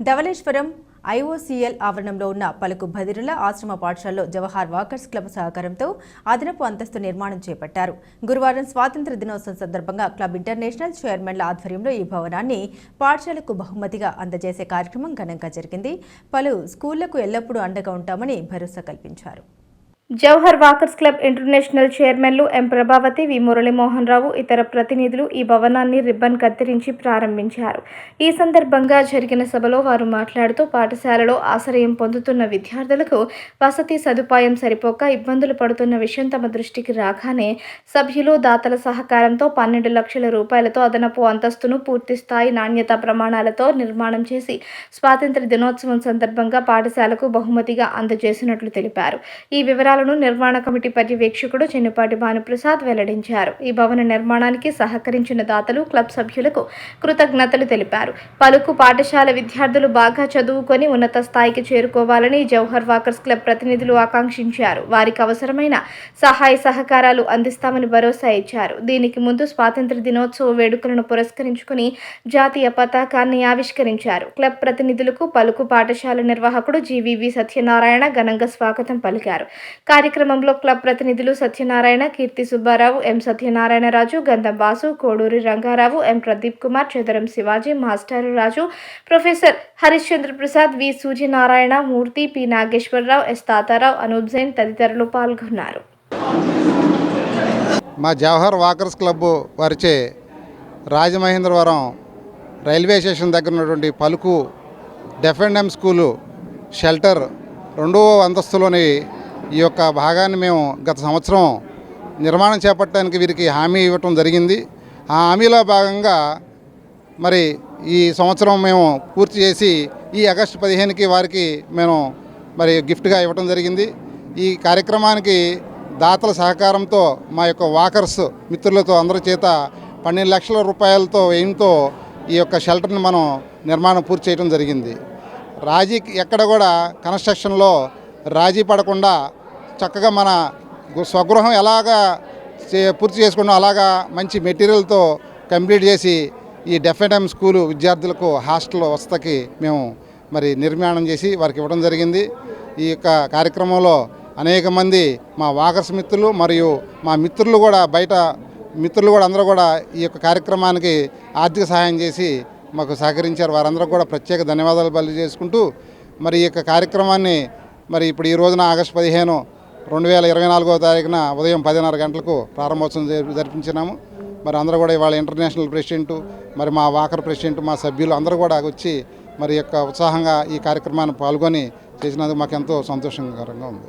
Dhavaleswaram IOCL ఆవరణంలో ఉన్న పలుకు బదిరుల ఆశ్రమ పాఠశాలలో జవహర్ వాకర్స్ క్లబ్ సహకారంతో అదనపు అంతస్తు నిర్మాణం చేపట్టారు. గురువారం స్వాతంత్ర్య దినోత్సవం సందర్భంగా క్లబ్ ఇంటర్నేషనల్ చైర్మన్ల ఆధ్వర్యంలో ఈ భవనాన్ని పాఠశాలకు బహుమతిగా అందజేసే కార్యక్రమం ఘనంగా జరిగింది. పలు స్కూళ్లకు ఎల్లప్పుడూ అండగా ఉంటామని భరోసా కల్పించారు. జవహర్ వాకర్స్ క్లబ్ ఇంటర్నేషనల్ చైర్మన్లు ఎం ప్రభావతి, వి మురళీమోహన్ రావు, ఇతర ప్రతినిధులు ఈ భవనాన్ని రిబ్బన్ కత్తిరించి ప్రారంభించారు. ఈ సందర్భంగా జరిగిన సభలో వారు మాట్లాడుతూ పాఠశాలలో ఆశ్రయం పొందుతున్న విద్యార్థులకు వసతి సదుపాయం సరిపోక ఇబ్బందులు పడుతున్న విషయం తమ దృష్టికి రాగానే సభ్యులు, దాతల సహకారంతో 12 లక్షల రూపాయలతో అదనపు అంతస్తును పూర్తి స్థాయి నాణ్యతా ప్రమాణాలతో నిర్మాణం చేసి స్వాతంత్ర్య దినోత్సవం సందర్భంగా పాఠశాలకు బహుమతిగా అందజేసినట్లు తెలిపారు. ఈ వివరాలను నిర్మాణ కమిటీ పర్యవేక్షకుడు చెన్నుపాటి భానుప్రసాద్ వెల్లడించారు. ఈ భవన నిర్మాణానికి సహకరించిన దాతలు, క్లబ్ సభ్యులకు కృతజ్ఞతలు తెలిపారు. పలుకు పాఠశాల విద్యార్థులు బాగా చదువుకొని ఉన్నత స్థాయికి చేరుకోవాలని జవహర్ వాకర్స్ క్లబ్ ప్రతినిధులు ఆకాంక్షించారు. వారికి అవసరమైన సహాయ సహకారాలు అందిస్తామని భరోసా ఇచ్చారు. దీనికి ముందు స్వాతంత్ర్య దినోత్సవ వేడుకలను పురస్కరించుకుని జాతీయ పతాకాన్ని ఆవిష్కరించారు. క్లబ్ ప్రతినిధులకు పలుకు పాఠశాల నిర్వాహకుడు జీవీవి సత్యనారాయణ ఘనంగా స్వాగతం పలికారు. కార్యక్రమంలో క్లబ్ ప్రతినిధులు సత్యనారాయణ, కీర్తి సుబ్బారావు, ఎం సత్యనారాయణరాజు, గంధం బాసు, కోడూరి రంగారావు, ఎం ప్రదీప్ కుమార్, చదరం శివాజీ, మాస్టర్ రాజు, ప్రొఫెసర్ హరిశ్చంద్ర ప్రసాద్, వి సూర్యనారాయణ మూర్తి, పి నాగేశ్వరరావు, ఎస్ తాతారావు, అనూప్ జైన్ తదితరులు పాల్గొన్నారు. మా జవహర్ వాకర్స్ క్లబ్ వారిచే రాజమహేంద్రవరం రైల్వే స్టేషన్ దగ్గర ఉన్నటువంటి పలుకు డెఫ్&ఎం స్కూలు షెల్టర్ 2వ అంతస్తులోని ఈ యొక్క భాగాన్ని మేము గత సంవత్సరం నిర్మాణం చేపట్టడానికి వీరికి హామీ ఇవ్వటం జరిగింది. ఆ హామీలో భాగంగా మరి ఈ సంవత్సరం మేము పూర్తి చేసి ఈ ఆగస్టు 15కి వారికి మేము మరి గిఫ్ట్గా ఇవ్వటం జరిగింది. ఈ కార్యక్రమానికి దాతల సహకారంతో మా యొక్క వాకర్స్ మిత్రులతో అందరి చేత 12 లక్షల రూపాయలతో వ్యయంతో ఈ యొక్క షెల్టర్ని మనం నిర్మాణం పూర్తి చేయడం జరిగింది. రాజీ ఎక్కడ కూడా కన్స్ట్రక్షన్లో రాజీ పడకుండా చక్కగా మన స్వగృహం ఎలాగా పూర్తి చేసుకున్నాం అలాగా మంచి మెటీరియల్తో కంప్లీట్ చేసి ఈ డెఫ్&ఎం స్కూలు విద్యార్థులకు హాస్టల్ వసతికి మేము మరి నిర్మాణం చేసి వారికి ఇవ్వడం జరిగింది. ఈ యొక్క కార్యక్రమంలో అనేక మంది మా వాకర్స్ మిత్రులు మరియు మా మిత్రులు కూడా బయట మిత్రులు కూడా అందరూ కూడా ఈ యొక్క కార్యక్రమానికి ఆర్థిక సహాయం చేసి మాకు సహకరించారు. వారందరూ కూడా ప్రత్యేక ధన్యవాదాలు తెలియజేసుకుంటూ మరి ఈ యొక్క కార్యక్రమాన్ని మరి ఇప్పుడు ఈ రోజున ఆగస్టు 15, 2024వ తారీఖున ఉదయం 10:30 గంటలకు ప్రారంభోత్సవం జరిపించినాము. మరి అందరూ కూడా ఇవాళ ఇంటర్నేషనల్ ప్రెసిడెంటు, మరి మా వాకర్ ప్రెసిడెంట్, మా సభ్యులు అందరూ కూడా వచ్చి మరి యొక్క ఉత్సాహంగా ఈ కార్యక్రమాన్ని పాల్గొని చేసినందుకు మాకు ఎంతో సంతోషకరంగా ఉంది.